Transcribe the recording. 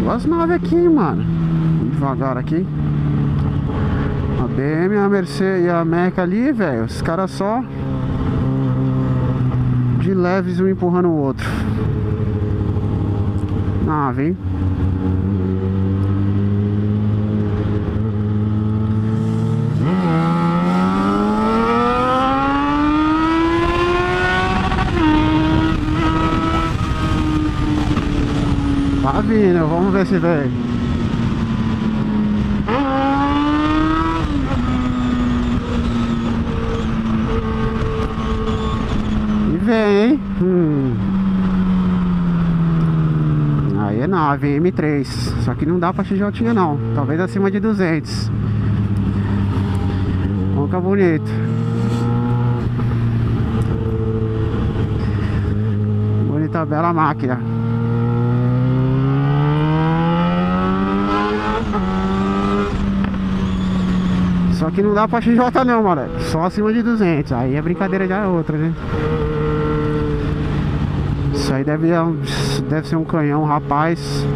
duas naves aqui, mano. Vamos devagar aqui. A BM, a Mercedes e a Meca ali, velho. Os caras só de leves, um empurrando o outro. Nave, hein? Tá vindo, vamos ver se vem. E vem, hein? Aí é nave, M3. Só que não dá pra XJ não. Talvez acima de 200. Vamos ficar bonito. Bonita, bela máquina. Só que não dá pra XJ não, moleque. Só acima de 200. Aí a brincadeira já é outra, né? Isso aí deve ser um canhão, rapaz.